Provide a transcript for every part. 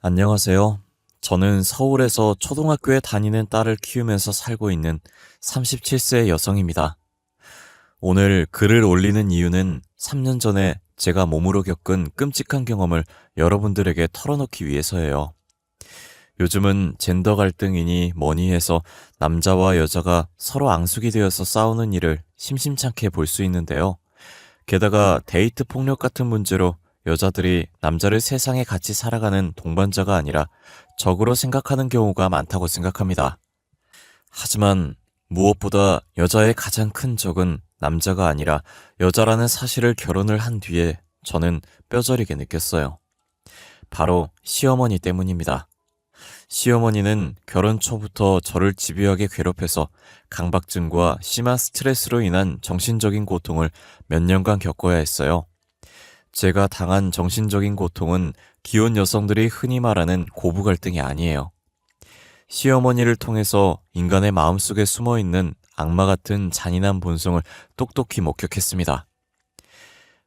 안녕하세요. 저는 서울에서 초등학교에 다니는 딸을 키우면서 살고 있는 37세 여성입니다. 오늘 글을 올리는 이유는 3년 전에 제가 몸으로 겪은 끔찍한 경험을 여러분들에게 털어놓기 위해서예요. 요즘은 젠더 갈등이니 뭐니 해서 남자와 여자가 서로 앙숙이 되어서 싸우는 일을 심심찮게 볼 수 있는데요. 게다가 데이트 폭력 같은 문제로 여자들이 남자를 세상에 같이 살아가는 동반자가 아니라 적으로 생각하는 경우가 많다고 생각합니다. 하지만 무엇보다 여자의 가장 큰 적은 남자가 아니라 여자라는 사실을 결혼을 한 뒤에 저는 뼈저리게 느꼈어요. 바로 시어머니 때문입니다. 시어머니는 결혼 초부터 저를 집요하게 괴롭혀서 강박증과 심한 스트레스로 인한 정신적인 고통을 몇 년간 겪어야 했어요. 제가 당한 정신적인 고통은 기혼 여성들이 흔히 말하는 고부 갈등이 아니에요. 시어머니를 통해서 인간의 마음속에 숨어있는 악마 같은 잔인한 본성을 똑똑히 목격했습니다.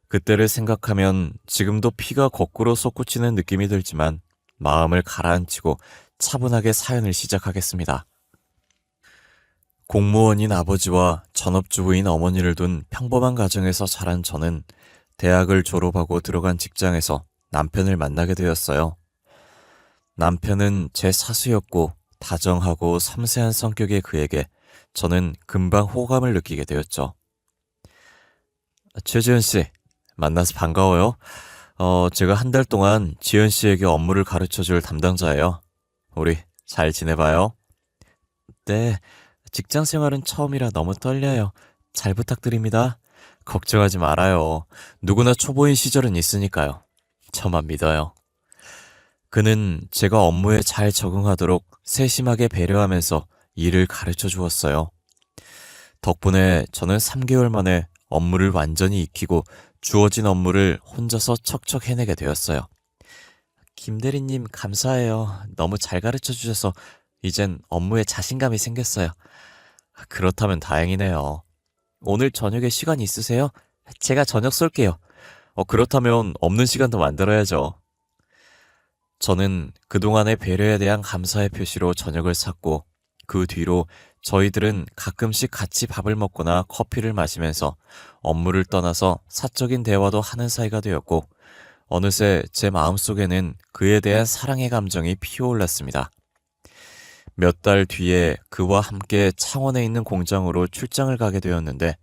그때를 생각하면 지금도 피가 거꾸로 솟구치는 느낌이 들지만 마음을 가라앉히고 차분하게 사연을 시작하겠습니다. 공무원인 아버지와 전업주부인 어머니를 둔 평범한 가정에서 자란 저는 대학을 졸업하고 들어간 직장에서 남편을 만나게 되었어요. 남편은 제 사수였고 다정하고 섬세한 성격의 그에게 저는 금방 호감을 느끼게 되었죠. 최지은 씨, 만나서 반가워요. 제가 한 달 동안 지연 씨에게 업무를 가르쳐줄 담당자예요. 우리 잘 지내봐요. 네, 직장 생활은 처음이라 너무 떨려요. 잘 부탁드립니다. 걱정하지 말아요. 누구나 초보인 시절은 있으니까요. 저만 믿어요. 그는 제가 업무에 잘 적응하도록 세심하게 배려하면서 일을 가르쳐 주었어요. 덕분에 저는 3개월 만에 업무를 완전히 익히고 주어진 업무를 혼자서 척척 해내게 되었어요. 김 대리님 감사해요. 너무 잘 가르쳐 주셔서 이젠 업무에 자신감이 생겼어요. 그렇다면 다행이네요. 오늘 저녁에 시간 있으세요? 제가 저녁 쏠게요. 그렇다면 없는 시간도 만들어야죠. 저는 그동안의 배려에 대한 감사의 표시로 저녁을 샀고 그 뒤로 저희들은 가끔씩 같이 밥을 먹거나 커피를 마시면서 업무를 떠나서 사적인 대화도 하는 사이가 되었고 어느새 제 마음속에는 그에 대한 사랑의 감정이 피어올랐습니다. 몇 달 뒤에 그와 함께 창원에 있는 공장으로 출장을 가게 되었는데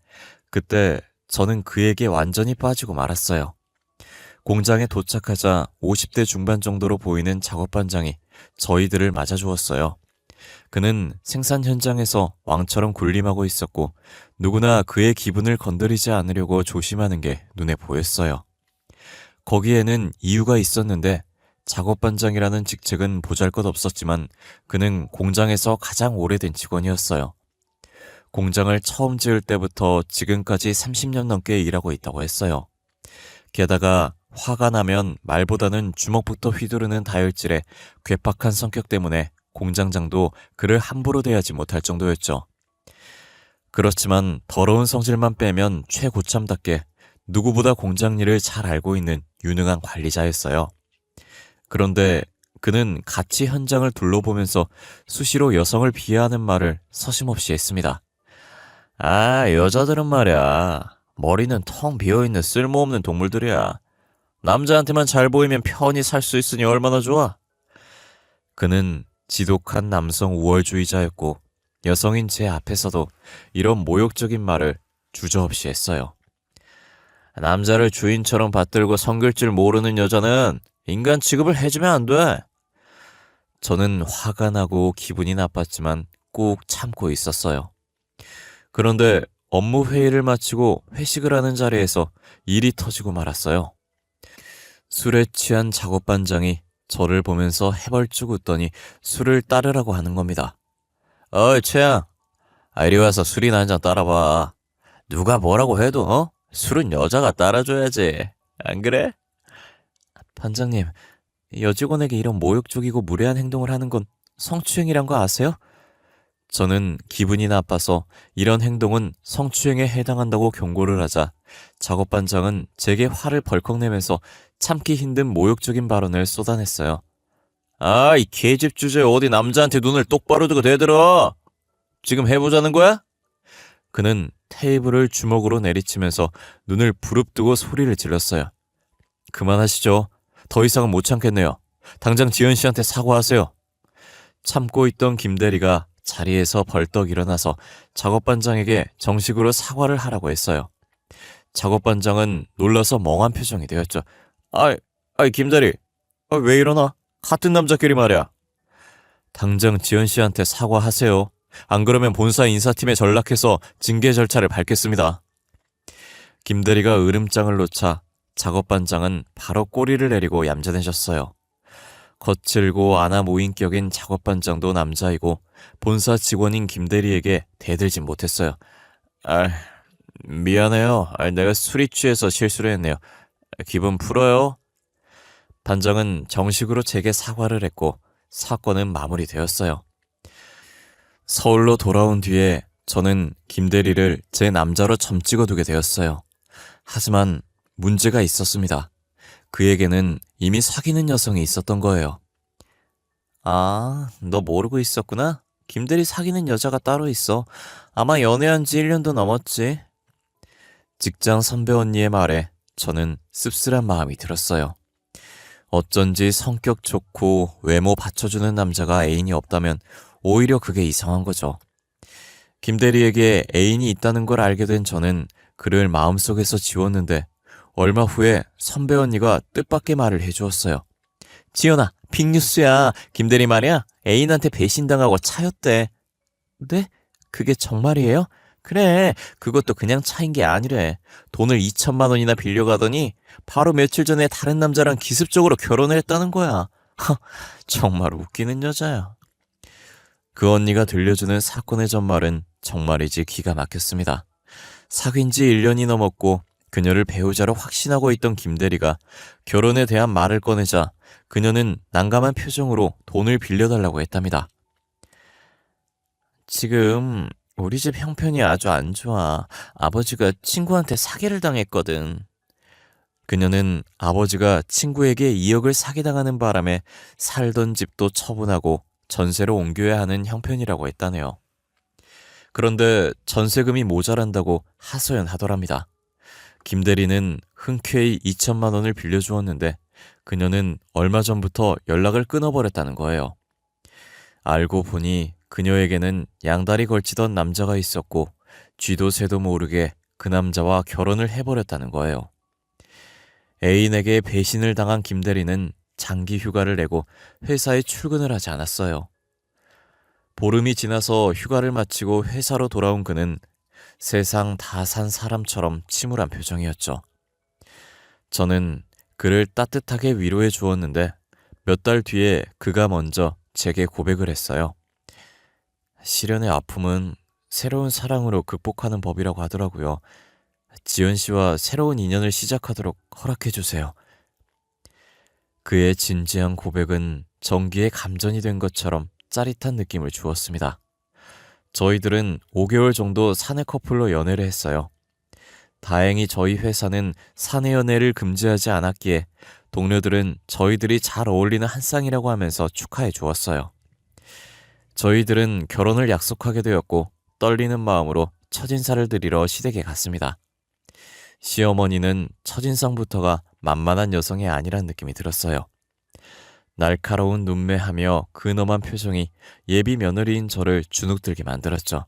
그때 저는 그에게 완전히 빠지고 말았어요. 공장에 도착하자 50대 중반 정도로 보이는 작업반장이 저희들을 맞아주었어요. 그는 생산 현장에서 왕처럼 군림하고 있었고 누구나 그의 기분을 건드리지 않으려고 조심하는 게 눈에 보였어요. 거기에는 이유가 있었는데 작업반장이라는 직책은 보잘것없었지만 그는 공장에서 가장 오래된 직원이었어요. 공장을 처음 지을 때부터 지금까지 30년 넘게 일하고 있다고 했어요. 게다가 화가 나면 말보다는 주먹부터 휘두르는 다혈질의 괴팍한 성격 때문에 공장장도 그를 함부로 대하지 못할 정도였죠. 그렇지만 더러운 성질만 빼면 최고참답게 누구보다 공장 일을 잘 알고 있는 유능한 관리자였어요. 그런데 그는 같이 현장을 둘러보면서 수시로 여성을 비하하는 말을 서슴없이 했습니다. 아, 여자들은 말이야. 머리는 텅 비어있는 쓸모없는 동물들이야. 남자한테만 잘 보이면 편히 살 수 있으니 얼마나 좋아. 그는 지독한 남성 우월주의자였고 여성인 제 앞에서도 이런 모욕적인 말을 주저없이 했어요. 남자를 주인처럼 받들고 섬길 줄 모르는 여자는 인간 취급을 해주면 안 돼. 저는 화가 나고 기분이 나빴지만 꾹 참고 있었어요. 그런데 업무 회의를 마치고 회식을 하는 자리에서 일이 터지고 말았어요. 술에 취한 작업반장이 저를 보면서 해벌쭉 웃더니 술을 따르라고 하는 겁니다. 어이 최양, 이리 와서 술이나 한잔 따라봐. 누가 뭐라고 해도 술은 여자가 따라줘야지. 안 그래? 반장님, 여직원에게 이런 모욕적이고 무례한 행동을 하는 건 성추행이란 거 아세요? 저는 기분이 나빠서 이런 행동은 성추행에 해당한다고 경고를 하자 작업반장은 제게 화를 벌컥 내면서 참기 힘든 모욕적인 발언을 쏟아냈어요. 이 계집 주제에 어디 남자한테 눈을 똑바로 두고 대들어. 지금 해보자는 거야? 그는 테이블을 주먹으로 내리치면서 눈을 부릅뜨고 소리를 질렀어요. 그만하시죠. 더 이상은 못 참겠네요. 당장 지연 씨한테 사과하세요. 참고 있던 김대리가 자리에서 벌떡 일어나서 작업반장에게 정식으로 사과를 하라고 했어요. 작업반장은 놀라서 멍한 표정이 되었죠. 김대리, 왜 이러나? 같은 남자끼리 말이야. 당장 지연 씨한테 사과하세요. 안 그러면 본사 인사팀에 전락해서 징계 절차를 밟겠습니다. 김대리가 으름장을 놓자 작업반장은 바로 꼬리를 내리고 얌전해졌어요. 거칠고 아나무인격인 작업반장도 남자이고 본사 직원인 김대리에게 대들진 못했어요. 아, 미안해요. 내가 술이 취해서 실수를 했네요. 기분 풀어요. 반장은 정식으로 제게 사과를 했고 사건은 마무리되었어요. 서울로 돌아온 뒤에 저는 김대리를 제 남자로 점찍어두게 되었어요. 하지만 문제가 있었습니다. 그에게는 이미 사귀는 여성이 있었던 거예요. 너 모르고 있었구나? 김대리 사귀는 여자가 따로 있어. 아마 연애한 지 1년도 넘었지. 직장 선배 언니의 말에 저는 씁쓸한 마음이 들었어요. 어쩐지 성격 좋고 외모 받쳐주는 남자가 애인이 없다면 오히려 그게 이상한 거죠. 김대리에게 애인이 있다는 걸 알게 된 저는 그를 마음속에서 지웠는데 얼마 후에 선배 언니가 뜻밖의 말을 해주었어요. 지연아, 빅뉴스야. 김대리 말이야. 애인한테 배신당하고 차였대. 네? 그게 정말이에요? 그래, 그것도 그냥 차인 게 아니래. 돈을 2천만 원이나 빌려가더니 바로 며칠 전에 다른 남자랑 기습적으로 결혼을 했다는 거야. 정말 웃기는 여자야. 그 언니가 들려주는 사건의 전말은 정말이지 기가 막혔습니다. 사귄 지 1년이 넘었고 그녀를 배우자로 확신하고 있던 김대리가 결혼에 대한 말을 꺼내자 그녀는 난감한 표정으로 돈을 빌려달라고 했답니다. 지금 우리 집 형편이 아주 안 좋아. 아버지가 친구한테 사기를 당했거든. 그녀는 아버지가 친구에게 2억을 사기당하는 바람에 살던 집도 처분하고 전세로 옮겨야 하는 형편이라고 했다네요. 그런데 전세금이 모자란다고 하소연하더랍니다. 김대리는 흔쾌히 2천만 원을 빌려주었는데 그녀는 얼마 전부터 연락을 끊어버렸다는 거예요. 알고 보니 그녀에게는 양다리 걸치던 남자가 있었고 쥐도 새도 모르게 그 남자와 결혼을 해버렸다는 거예요. 애인에게 배신을 당한 김대리는 장기 휴가를 내고 회사에 출근을 하지 않았어요. 보름이 지나서 휴가를 마치고 회사로 돌아온 그는 세상 다 산 사람처럼 침울한 표정이었죠. 저는 그를 따뜻하게 위로해 주었는데 몇 달 뒤에 그가 먼저 제게 고백을 했어요. 시련의 아픔은 새로운 사랑으로 극복하는 법이라고 하더라고요. 지연 씨와 새로운 인연을 시작하도록 허락해 주세요. 그의 진지한 고백은 전기에 감전이 된 것처럼 짜릿한 느낌을 주었습니다. 저희들은 5개월 정도 사내 커플로 연애를 했어요. 다행히 저희 회사는 사내 연애를 금지하지 않았기에 동료들은 저희들이 잘 어울리는 한 쌍이라고 하면서 축하해 주었어요. 저희들은 결혼을 약속하게 되었고 떨리는 마음으로 첫인사를 드리러 시댁에 갔습니다. 시어머니는 첫인상부터가 만만한 여성이 아니란 느낌이 들었어요. 날카로운 눈매하며 근엄한 표정이 예비 며느리인 저를 주눅들게 만들었죠.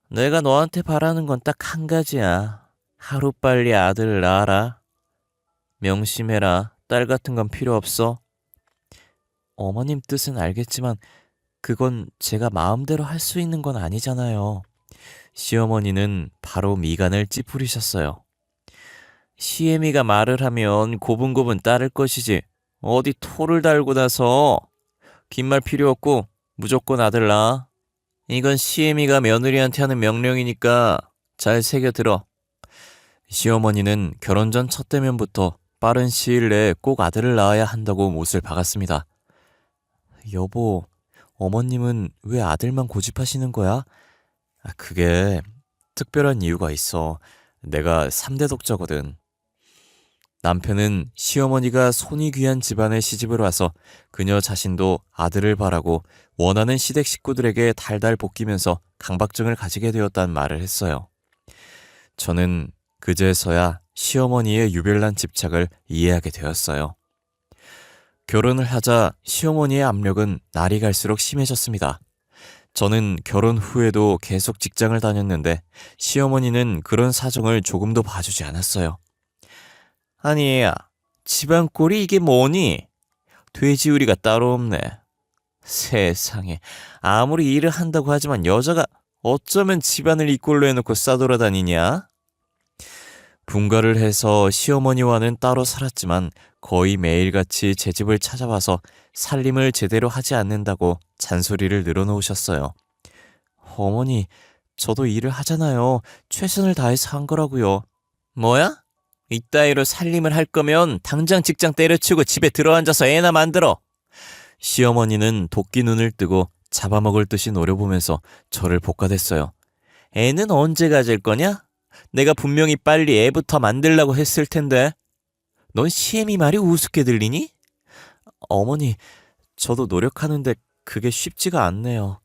내가 너한테 바라는 건 딱 한 가지야. 하루빨리 아들을 낳아라. 명심해라. 딸 같은 건 필요 없어. 어머님 뜻은 알겠지만 그건 제가 마음대로 할 수 있는 건 아니잖아요. 시어머니는 바로 미간을 찌푸리셨어요. 시애미가 말을 하면 고분고분 따를 것이지 어디 토를 달고 나서. 긴 말 필요 없고 무조건 아들 낳아. 이건 시애미가 며느리한테 하는 명령이니까 잘 새겨들어. 시어머니는 결혼 전 첫 대면부터 빠른 시일 내에 꼭 아들을 낳아야 한다고 못을 박았습니다. 여보, 어머님은 왜 아들만 고집하시는 거야? 그게 특별한 이유가 있어. 내가 3대 독자거든. 남편은 시어머니가 손이 귀한 집안에 시집을 와서 그녀 자신도 아들을 바라고 원하는 시댁 식구들에게 달달 볶이면서 강박증을 가지게 되었다는 말을 했어요. 저는 그제서야 시어머니의 유별난 집착을 이해하게 되었어요. 결혼을 하자 시어머니의 압력은 날이 갈수록 심해졌습니다. 저는 결혼 후에도 계속 직장을 다녔는데 시어머니는 그런 사정을 조금도 봐주지 않았어요. 아니, 집안 꼴이 이게 뭐니? 돼지우리가 따로 없네. 세상에, 아무리 일을 한다고 하지만 여자가 어쩌면 집안을 이 꼴로 해놓고 싸돌아다니냐? 분가를 해서 시어머니와는 따로 살았지만 거의 매일같이 제 집을 찾아와서 살림을 제대로 하지 않는다고 잔소리를 늘어놓으셨어요. 어머니, 저도 일을 하잖아요. 최선을 다해서 한 거라고요. 뭐야? 이따위로 살림을 할 거면 당장 직장 때려치우고 집에 들어앉아서 애나 만들어. 시어머니는 도끼 눈을 뜨고 잡아먹을 듯이 노려보면서 저를 볶아댔어요. 애는 언제 가질 거냐? 내가 분명히 빨리 애부터 만들라고 했을 텐데. 넌 시애미 말이 우습게 들리니? 어머니, 저도 노력하는데 그게 쉽지가 않네요.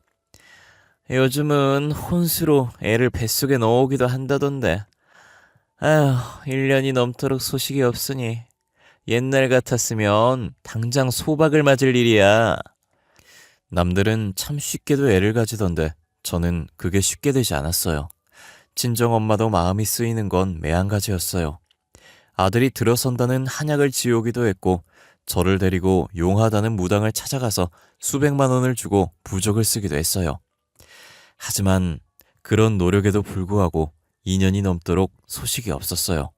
요즘은 혼수로 애를 뱃속에 넣어오기도 한다던데. 아휴, 1년이 넘도록 소식이 없으니 옛날 같았으면 당장 소박을 맞을 일이야. 남들은 참 쉽게도 애를 가지던데 저는 그게 쉽게 되지 않았어요. 친정엄마도 마음이 쓰이는 건 매한가지였어요. 아들이 들어선다는 한약을 지우기도 했고 저를 데리고 용하다는 무당을 찾아가서 수백만 원을 주고 부적을 쓰기도 했어요. 하지만 그런 노력에도 불구하고 2년이 넘도록 소식이 없었어요.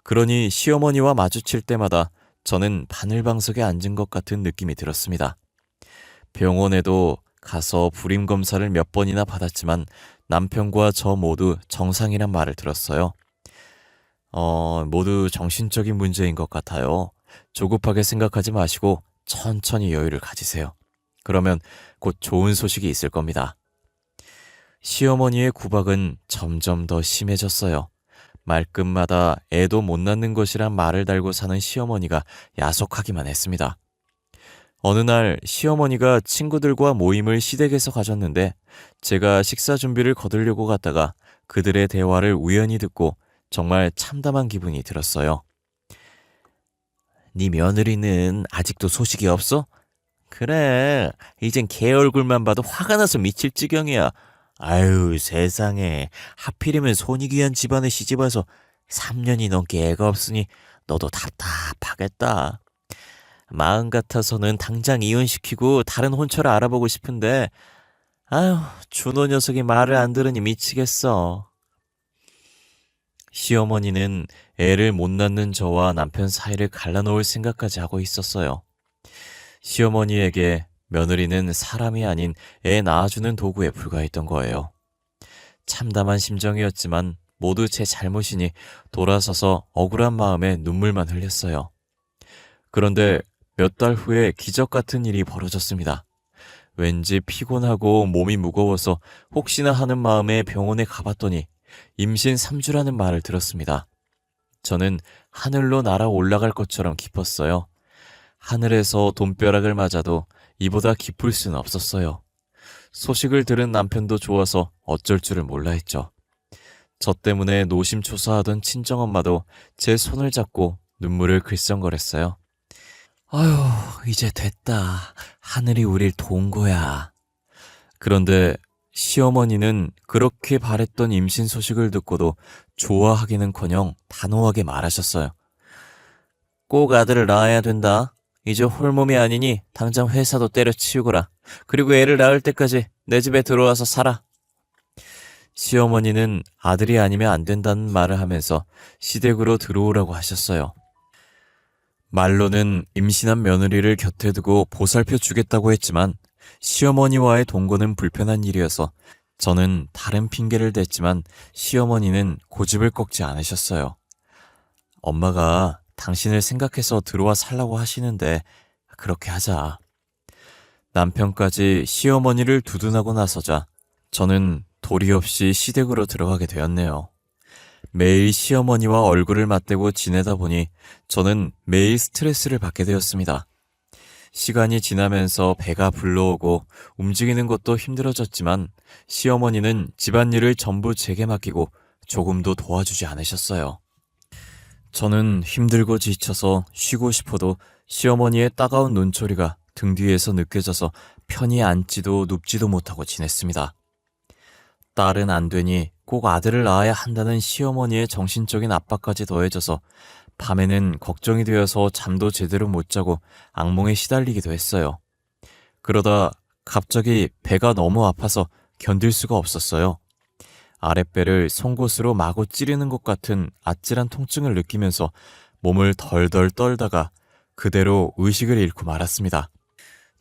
그러니 시어머니와 마주칠 때마다 저는 바늘방석에 앉은 것 같은 느낌이 들었습니다. 병원에도 가서 불임 검사를 몇 번이나 받았지만 남편과 저 모두 정상이란 말을 들었어요. 모두 정신적인 문제인 것 같아요. 조급하게 생각하지 마시고 천천히 여유를 가지세요. 그러면 곧 좋은 소식이 있을 겁니다. 시어머니의 구박은 점점 더 심해졌어요. 말끝마다 애도 못 낳는 것이란 말을 달고 사는 시어머니가 야속하기만 했습니다. 어느 날 시어머니가 친구들과 모임을 시댁에서 가졌는데 제가 식사 준비를 거두려고 갔다가 그들의 대화를 우연히 듣고 정말 참담한 기분이 들었어요. 네 며느리는 아직도 소식이 없어? 그래, 이젠 걔 얼굴만 봐도 화가 나서 미칠 지경이야. 아유, 세상에. 하필이면 손이 귀한 집안에 시집와서 3년이 넘게 애가 없으니 너도 답답하겠다. 마음 같아서는 당장 이혼시키고 다른 혼처를 알아보고 싶은데 아유, 준호 녀석이 말을 안 들으니 미치겠어. 시어머니는 애를 못 낳는 저와 남편 사이를 갈라놓을 생각까지 하고 있었어요. 시어머니에게 며느리는 사람이 아닌 애 낳아주는 도구에 불과했던 거예요. 참담한 심정이었지만 모두 제 잘못이니 돌아서서 억울한 마음에 눈물만 흘렸어요. 그런데 몇 달 후에 기적 같은 일이 벌어졌습니다. 왠지 피곤하고 몸이 무거워서 혹시나 하는 마음에 병원에 가봤더니 임신 3주라는 말을 들었습니다. 저는 하늘로 날아 올라갈 것처럼 기뻤어요. 하늘에서 돈벼락을 맞아도 이보다 기쁠 수는 없었어요. 소식을 들은 남편도 좋아서 어쩔 줄을 몰라 했죠. 저 때문에 노심초사하던 친정엄마도 제 손을 잡고 눈물을 글썽거렸어요. 아휴, 이제 됐다. 하늘이 우릴 도운 거야. 그런데 시어머니는 그렇게 바랬던 임신 소식을 듣고도 좋아하기는커녕 단호하게 말하셨어요. 꼭 아들을 낳아야 된다. 이제 홀몸이 아니니 당장 회사도 때려치우거라. 그리고 애를 낳을 때까지 내 집에 들어와서 살아. 시어머니는 아들이 아니면 안 된다는 말을 하면서 시댁으로 들어오라고 하셨어요. 말로는 임신한 며느리를 곁에 두고 보살펴 주겠다고 했지만 시어머니와의 동거는 불편한 일이어서 저는 다른 핑계를 댔지만 시어머니는 고집을 꺾지 않으셨어요. 엄마가 당신을 생각해서 들어와 살라고 하시는데 그렇게 하자. 남편까지 시어머니를 두둔하고 나서자 저는 도리 없이 시댁으로 들어가게 되었네요. 매일 시어머니와 얼굴을 맞대고 지내다 보니 저는 매일 스트레스를 받게 되었습니다. 시간이 지나면서 배가 불러오고 움직이는 것도 힘들어졌지만 시어머니는 집안일을 전부 제게 맡기고 조금도 도와주지 않으셨어요. 저는 힘들고 지쳐서 쉬고 싶어도 시어머니의 따가운 눈초리가 등 뒤에서 느껴져서 편히 앉지도 눕지도 못하고 지냈습니다. 딸은 안 되니 꼭 아들을 낳아야 한다는 시어머니의 정신적인 압박까지 더해져서 밤에는 걱정이 되어서 잠도 제대로 못 자고 악몽에 시달리기도 했어요. 그러다 갑자기 배가 너무 아파서 견딜 수가 없었어요. 아랫배를 송곳으로 마구 찌르는 것 같은 아찔한 통증을 느끼면서 몸을 덜덜 떨다가 그대로 의식을 잃고 말았습니다.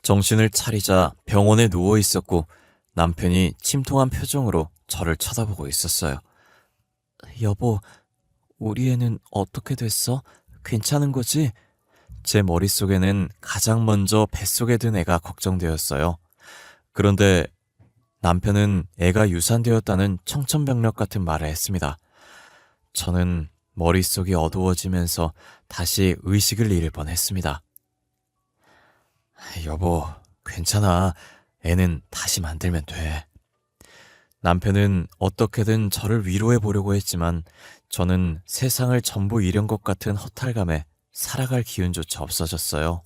정신을 차리자 병원에 누워 있었고 남편이 침통한 표정으로 저를 쳐다보고 있었어요. 여보, 우리 애는 어떻게 됐어? 괜찮은 거지? 제 머릿속에는 가장 먼저 뱃속에 든 애가 걱정되었어요. 그런데 남편은 애가 유산되었다는 청천벽력 같은 말을 했습니다. 저는 머릿속이 어두워지면서 다시 의식을 잃을 뻔했습니다. 여보, 괜찮아. 애는 다시 만들면 돼. 남편은 어떻게든 저를 위로해 보려고 했지만 저는 세상을 전부 잃은 것 같은 허탈감에 살아갈 기운조차 없어졌어요.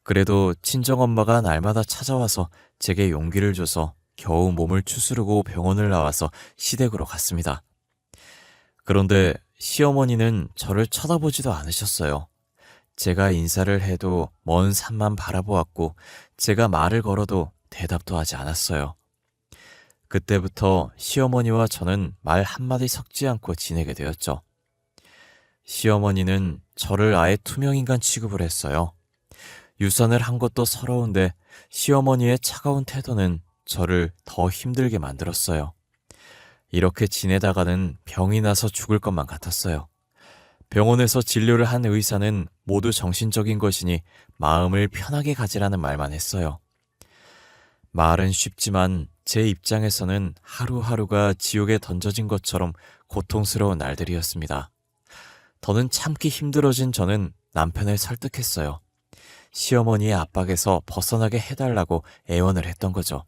그래도 친정엄마가 날마다 찾아와서 제게 용기를 줘서 겨우 몸을 추스르고 병원을 나와서 시댁으로 갔습니다. 그런데 시어머니는 저를 쳐다보지도 않으셨어요. 제가 인사를 해도 먼 산만 바라보았고 제가 말을 걸어도 대답도 하지 않았어요. 그때부터 시어머니와 저는 말 한마디 섞지 않고 지내게 되었죠. 시어머니는 저를 아예 투명인간 취급을 했어요. 유산을 한 것도 서러운데 시어머니의 차가운 태도는 저를 더 힘들게 만들었어요. 이렇게 지내다가는 병이 나서 죽을 것만 같았어요. 병원에서 진료를 한 의사는 모두 정신적인 것이니 마음을 편하게 가지라는 말만 했어요. 말은 쉽지만 제 입장에서는 하루하루가 지옥에 던져진 것처럼 고통스러운 날들이었습니다. 더는 참기 힘들어진 저는 남편을 설득했어요. 시어머니의 압박에서 벗어나게 해달라고 애원을 했던 거죠.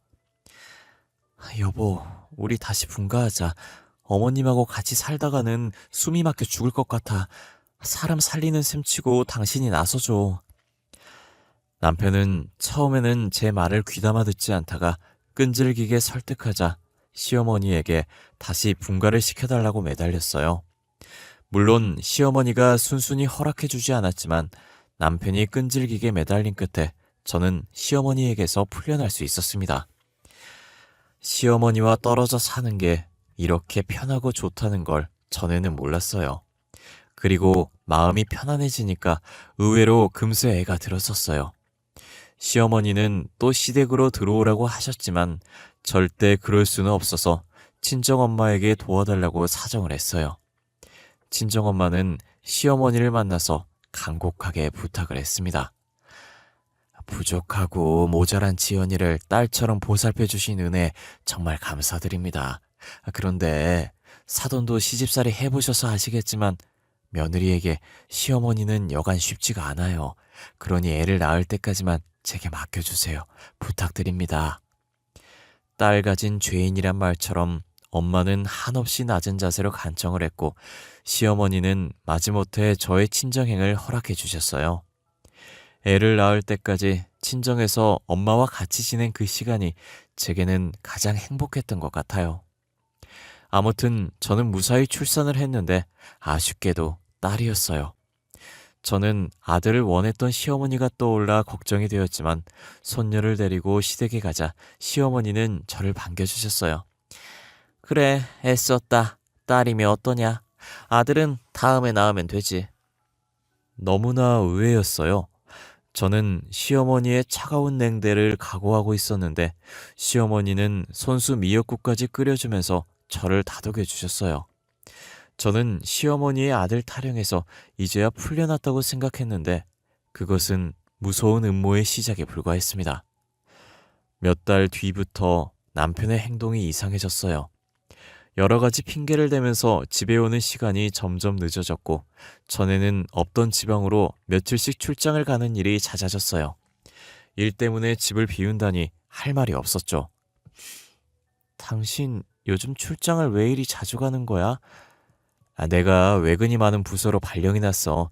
여보, 우리 다시 분가하자. 어머님하고 같이 살다가는 숨이 막혀 죽을 것 같아. 사람 살리는 셈치고 당신이 나서줘. 남편은 처음에는 제 말을 귀담아 듣지 않다가 끈질기게 설득하자 시어머니에게 다시 분가를 시켜달라고 매달렸어요. 물론 시어머니가 순순히 허락해주지 않았지만 남편이 끈질기게 매달린 끝에 저는 시어머니에게서 풀려날 수 있었습니다. 시어머니와 떨어져 사는 게 이렇게 편하고 좋다는 걸 전에는 몰랐어요. 그리고 마음이 편안해지니까 의외로 금세 애가 들었었어요. 시어머니는 또 시댁으로 들어오라고 하셨지만 절대 그럴 수는 없어서 친정엄마에게 도와달라고 사정을 했어요. 친정엄마는 시어머니를 만나서 간곡하게 부탁을 했습니다. 부족하고 모자란 지연이를 딸처럼 보살펴 주신 은혜 정말 감사드립니다. 그런데 사돈도 시집살이 해보셔서 아시겠지만 며느리에게 시어머니는 여간 쉽지가 않아요. 그러니 애를 낳을 때까지만 제게 맡겨주세요. 부탁드립니다. 딸 가진 죄인이란 말처럼 엄마는 한없이 낮은 자세로 간청을 했고 시어머니는 마지못해 저의 친정행을 허락해 주셨어요. 애를 낳을 때까지 친정에서 엄마와 같이 지낸 그 시간이 제게는 가장 행복했던 것 같아요. 아무튼 저는 무사히 출산을 했는데 아쉽게도 딸이었어요. 저는 아들을 원했던 시어머니가 떠올라 걱정이 되었지만 손녀를 데리고 시댁에 가자 시어머니는 저를 반겨주셨어요. 그래, 애썼다. 딸이면 어떠냐? 아들은 다음에 낳으면 되지. 너무나 의외였어요. 저는 시어머니의 차가운 냉대를 각오하고 있었는데 시어머니는 손수 미역국까지 끓여주면서 저를 다독여 주셨어요. 저는 시어머니의 아들 타령에서 이제야 풀려났다고 생각했는데 그것은 무서운 음모의 시작에 불과했습니다. 몇 달 뒤부터 남편의 행동이 이상해졌어요. 여러 가지 핑계를 대면서 집에 오는 시간이 점점 늦어졌고 전에는 없던 지방으로 며칠씩 출장을 가는 일이 잦아졌어요. 일 때문에 집을 비운다니 할 말이 없었죠. 당신 요즘 출장을 왜 이리 자주 가는 거야? 내가 외근이 많은 부서로 발령이 났어.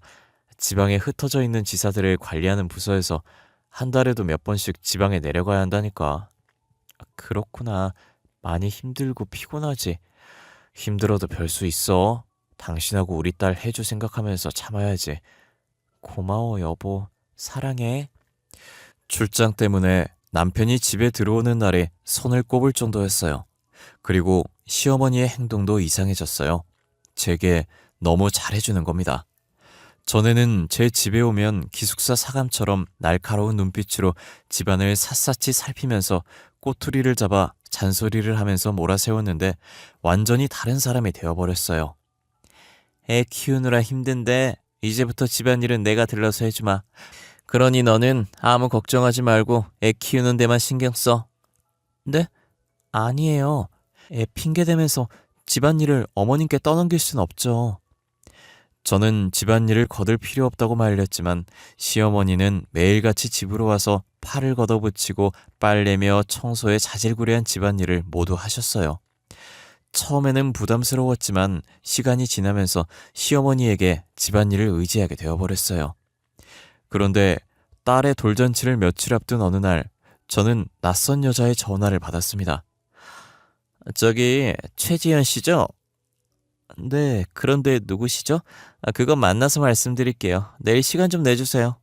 지방에 흩어져 있는 지사들을 관리하는 부서에서 한 달에도 몇 번씩 지방에 내려가야 한다니까. 그렇구나. 많이 힘들고 피곤하지. 힘들어도 별 수 있어. 당신하고 우리 딸 해주 생각하면서 참아야지. 고마워, 여보. 사랑해. 출장 때문에 남편이 집에 들어오는 날에 손을 꼽을 정도였어요. 그리고 시어머니의 행동도 이상해졌어요. 제게 너무 잘해주는 겁니다. 전에는 제 집에 오면 기숙사 사감처럼 날카로운 눈빛으로 집안을 샅샅이 살피면서 꼬투리를 잡아 잔소리를 하면서 몰아세웠는데 완전히 다른 사람이 되어버렸어요. 애 키우느라 힘든데 이제부터 집안일은 내가 들러서 해주마. 그러니 너는 아무 걱정하지 말고 애 키우는 데만 신경 써. 네? 아니에요. 애 핑계대면서 집안일을 어머님께 떠넘길 순 없죠. 저는 집안일을 거들 필요 없다고 말렸지만 시어머니는 매일같이 집으로 와서 팔을 걷어붙이고 빨래며 청소에 자질구레한 집안일을 모두 하셨어요. 처음에는 부담스러웠지만 시간이 지나면서 시어머니에게 집안일을 의지하게 되어버렸어요. 그런데 딸의 돌잔치를 며칠 앞둔 어느 날 저는 낯선 여자의 전화를 받았습니다. 저기 최지연 씨죠? 네, 그런데 누구시죠? 그건 만나서 말씀드릴게요. 내일 시간 좀 내주세요.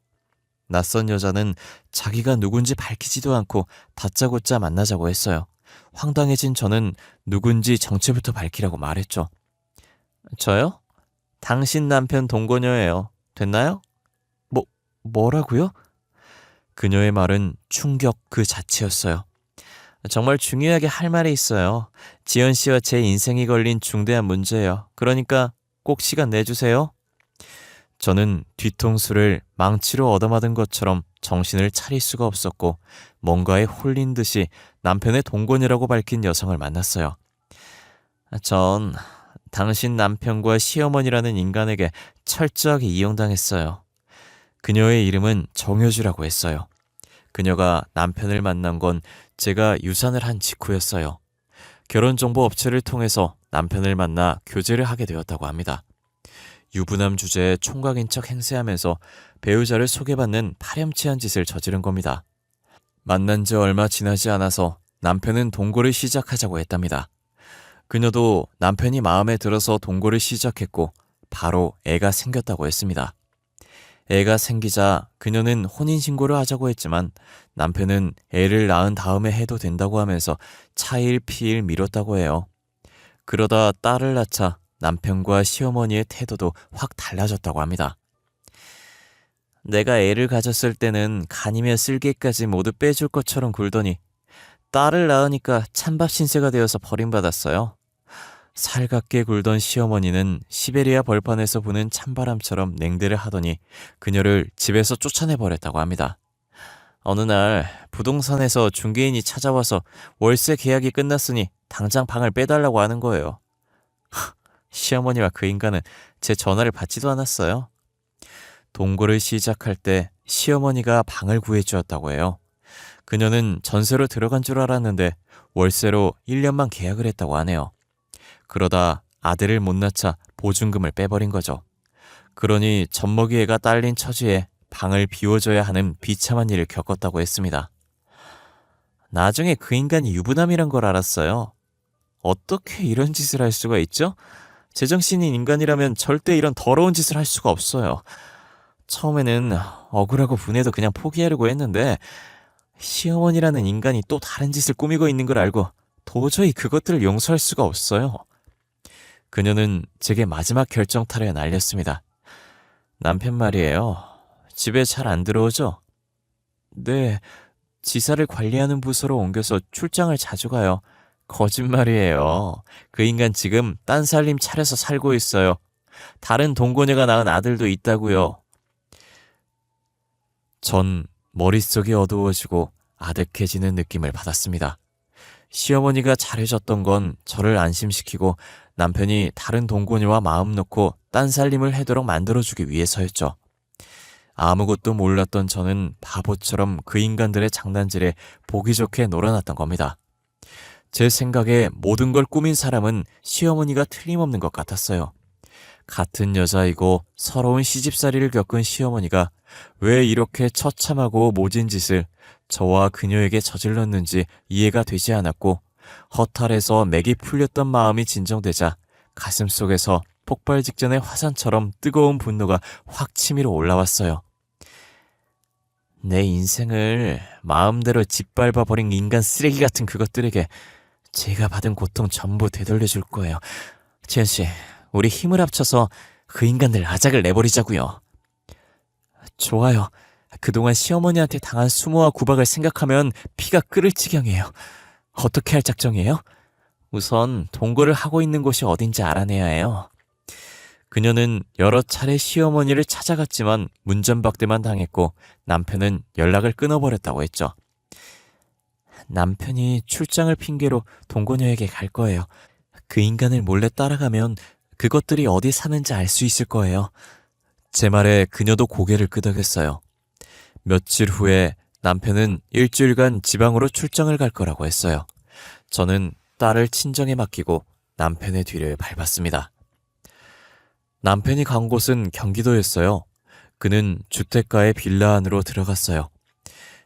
낯선 여자는 자기가 누군지 밝히지도 않고 다짜고짜 만나자고 했어요. 황당해진 저는 누군지 정체부터 밝히라고 말했죠. 저요? 당신 남편 동거녀예요. 됐나요? 뭐라고요? 그녀의 말은 충격 그 자체였어요. 정말 중요하게 할 말이 있어요. 지연 씨와 제 인생이 걸린 중대한 문제예요. 그러니까 꼭 시간 내주세요. 저는 뒤통수를 망치로 얻어맞은 것처럼 정신을 차릴 수가 없었고 뭔가에 홀린 듯이 남편의 동거녀라고 밝힌 여성을 만났어요. 전 당신 남편과 시어머니라는 인간에게 철저하게 이용당했어요. 그녀의 이름은 정효주라고 했어요. 그녀가 남편을 만난 건 제가 유산을 한 직후였어요. 결혼정보업체를 통해서 남편을 만나 교제를 하게 되었다고 합니다. 유부남 주제에 총각인 척 행세하면서 배우자를 소개받는 파렴치한 짓을 저지른 겁니다. 만난 지 얼마 지나지 않아서 남편은 동거를 시작하자고 했답니다. 그녀도 남편이 마음에 들어서 동거를 시작했고 바로 애가 생겼다고 했습니다. 애가 생기자 그녀는 혼인신고를 하자고 했지만 남편은 애를 낳은 다음에 해도 된다고 하면서 차일 피일 미뤘다고 해요. 그러다 딸을 낳자 남편과 시어머니의 태도도 확 달라졌다고 합니다. 내가 애를 가졌을 때는 간이며 쓸개까지 모두 빼줄 것처럼 굴더니 딸을 낳으니까 찬밥 신세가 되어서 버림받았어요. 살갑게 굴던 시어머니는 시베리아 벌판에서 부는 찬바람처럼 냉대를 하더니 그녀를 집에서 쫓아내버렸다고 합니다. 어느 날 부동산에서 중개인이 찾아와서 월세 계약이 끝났으니 당장 방을 빼달라고 하는 거예요. 시어머니와 그 인간은 제 전화를 받지도 않았어요. 동거를 시작할 때 시어머니가 방을 구해주었다고 해요. 그녀는 전세로 들어간 줄 알았는데 월세로 1년만 계약을 했다고 하네요. 그러다 아들을 못 낳자 보증금을 빼버린 거죠. 그러니 젖먹이 애가 딸린 처지에 방을 비워줘야 하는 비참한 일을 겪었다고 했습니다. 나중에 그 인간이 유부남이란 걸 알았어요. 어떻게 이런 짓을 할 수가 있죠? 제정신인 인간이라면 절대 이런 더러운 짓을 할 수가 없어요. 처음에는 억울하고 분해도 그냥 포기하려고 했는데 시어머니라는 인간이 또 다른 짓을 꾸미고 있는 걸 알고 도저히 그것들을 용서할 수가 없어요. 그녀는 제게 마지막 결정타를 날렸습니다. 남편 말이에요. 집에 잘 안 들어오죠? 네, 지사를 관리하는 부서로 옮겨서 출장을 자주 가요. 거짓말이에요. 그 인간 지금 딴 살림 차려서 살고 있어요. 다른 동거녀가 낳은 아들도 있다고요. 전 머릿속이 어두워지고 아득해지는 느낌을 받았습니다. 시어머니가 잘해줬던 건 저를 안심시키고 남편이 다른 동거녀와 마음 놓고 딴 살림을 하도록 만들어주기 위해서였죠. 아무것도 몰랐던 저는 바보처럼 그 인간들의 장난질에 보기 좋게 놀아났던 겁니다. 제 생각에 모든 걸 꾸민 사람은 시어머니가 틀림없는 것 같았어요. 같은 여자이고 서러운 시집살이를 겪은 시어머니가 왜 이렇게 처참하고 모진 짓을 저와 그녀에게 저질렀는지 이해가 되지 않았고, 허탈해서 맥이 풀렸던 마음이 진정되자 가슴속에서 폭발 직전의 화산처럼 뜨거운 분노가 확 치밀어 올라왔어요. 내 인생을 마음대로 짓밟아버린 인간 쓰레기 같은 그것들에게 제가 받은 고통 전부 되돌려줄 거예요. 지연씨, 우리 힘을 합쳐서 그 인간들 아작을 내버리자고요. 좋아요. 그동안 시어머니한테 당한 수모와 구박을 생각하면 피가 끓을 지경이에요. 어떻게 할 작정이에요? 우선 동거를 하고 있는 곳이 어딘지 알아내야 해요. 그녀는 여러 차례 시어머니를 찾아갔지만 문전박대만 당했고 남편은 연락을 끊어버렸다고 했죠. 남편이 출장을 핑계로 동거녀에게 갈 거예요. 그 인간을 몰래 따라가면 그것들이 어디 사는지 알 수 있을 거예요. 제 말에 그녀도 고개를 끄덕였어요. 며칠 후에 남편은 일주일간 지방으로 출장을 갈 거라고 했어요. 저는 딸을 친정에 맡기고 남편의 뒤를 밟았습니다. 남편이 간 곳은 경기도였어요. 그는 주택가의 빌라 안으로 들어갔어요.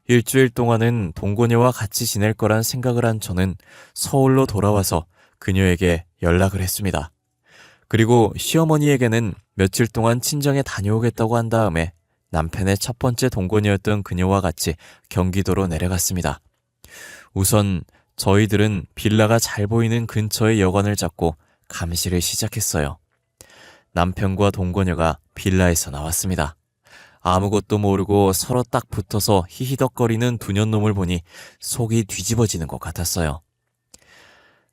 일주일 동안은 동거녀와 같이 지낼 거란 생각을 한 저는 서울로 돌아와서 그녀에게 연락을 했습니다. 그리고 시어머니에게는 며칠 동안 친정에 다녀오겠다고 한 다음에 남편의 첫 번째 동거녀였던 그녀와 같이 경기도로 내려갔습니다. 우선 저희들은 빌라가 잘 보이는 근처의 여관을 잡고 감시를 시작했어요. 남편과 동거녀가 빌라에서 나왔습니다. 아무것도 모르고 서로 딱 붙어서 히히덕거리는 두 년놈을 보니 속이 뒤집어지는 것 같았어요.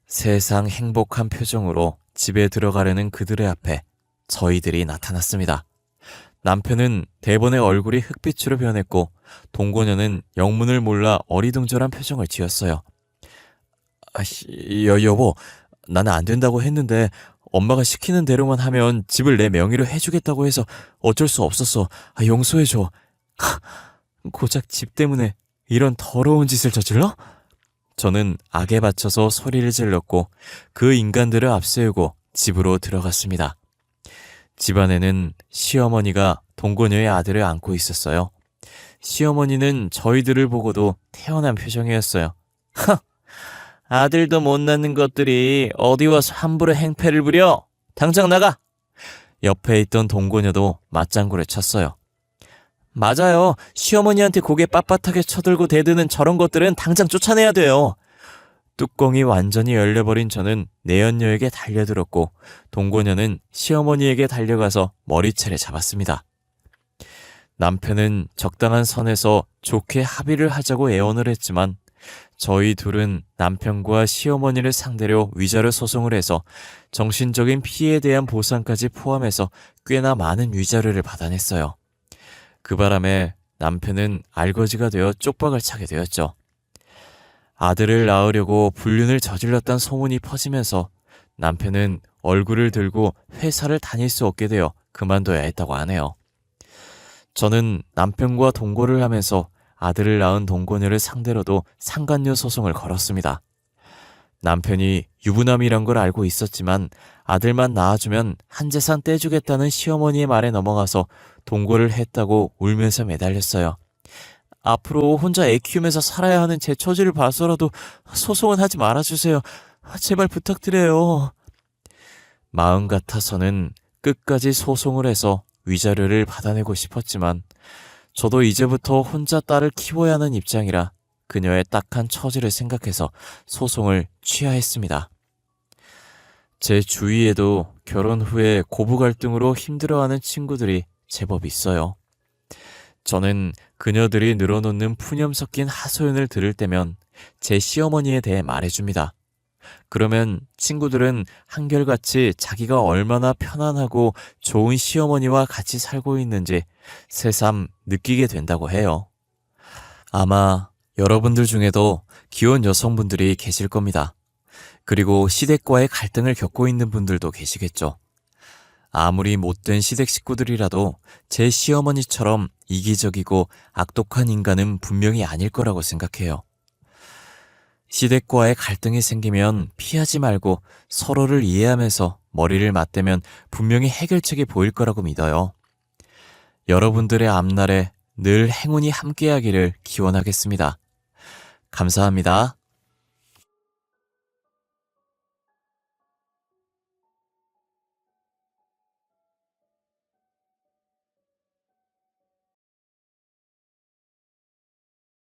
세상 행복한 표정으로 집에 들어가려는 그들의 앞에 저희들이 나타났습니다. 남편은 대번에 얼굴이 흑빛으로 변했고 동거녀는 영문을 몰라 어리둥절한 표정을 지었어요. 여보, 나는 안 된다고 했는데 엄마가 시키는 대로만 하면 집을 내 명의로 해주겠다고 해서 어쩔 수 없었어. 용서해줘. 고작 집 때문에 이런 더러운 짓을 저질러? 저는 악에 받쳐서 소리를 질렀고 그 인간들을 앞세우고 집으로 들어갔습니다. 집안에는 시어머니가 동거녀의 아들을 안고 있었어요. 시어머니는 저희들을 보고도 태연한 표정이었어요. 아들도 못 낳는 것들이 어디 와서 함부로 행패를 부려? 당장 나가! 옆에 있던 동거녀도 맞장구를 쳤어요. 맞아요. 시어머니한테 고개 빳빳하게 쳐들고 대드는 저런 것들은 당장 쫓아내야 돼요. 뚜껑이 완전히 열려버린 저는 내연녀에게 달려들었고 동거녀는 시어머니에게 달려가서 머리채를 잡았습니다. 남편은 적당한 선에서 좋게 합의를 하자고 애원을 했지만 저희 둘은 남편과 시어머니를 상대로 위자료 소송을 해서 정신적인 피해에 대한 보상까지 포함해서 꽤나 많은 위자료를 받아냈어요. 그 바람에 남편은 알거지가 되어 쪽박을 차게 되었죠. 아들을 낳으려고 불륜을 저질렀다는 소문이 퍼지면서 남편은 얼굴을 들고 회사를 다닐 수 없게 되어 그만둬야 했다고 하네요. 저는 남편과 동거를 하면서 아들을 낳은 동거녀를 상대로도 상간녀 소송을 걸었습니다. 남편이 유부남이란 걸 알고 있었지만 아들만 낳아주면 한 재산 떼주겠다는 시어머니의 말에 넘어가서 동거를 했다고 울면서 매달렸어요. 앞으로 혼자 애 키우면서 살아야 하는 제 처지를 봐서라도 소송은 하지 말아주세요. 제발 부탁드려요. 마음 같아서는 끝까지 소송을 해서 위자료를 받아내고 싶었지만 저도 이제부터 혼자 딸을 키워야 하는 입장이라 그녀의 딱한 처지를 생각해서 소송을 취하했습니다. 제 주위에도 결혼 후에 고부 갈등으로 힘들어하는 친구들이 제법 있어요. 저는 그녀들이 늘어놓는 푸념 섞인 하소연을 들을 때면 제 시어머니에 대해 말해줍니다. 그러면 친구들은 한결같이 자기가 얼마나 편안하고 좋은 시어머니와 같이 살고 있는지 새삼 느끼게 된다고 해요. 아마 여러분들 중에도 귀여운 여성분들이 계실 겁니다. 그리고 시댁과의 갈등을 겪고 있는 분들도 계시겠죠. 아무리 못된 시댁 식구들이라도 제 시어머니처럼 이기적이고 악독한 인간은 분명히 아닐 거라고 생각해요. 시댁과의 갈등이 생기면 피하지 말고 서로를 이해하면서 머리를 맞대면 분명히 해결책이 보일 거라고 믿어요. 여러분들의 앞날에 늘 행운이 함께하기를 기원하겠습니다. 감사합니다.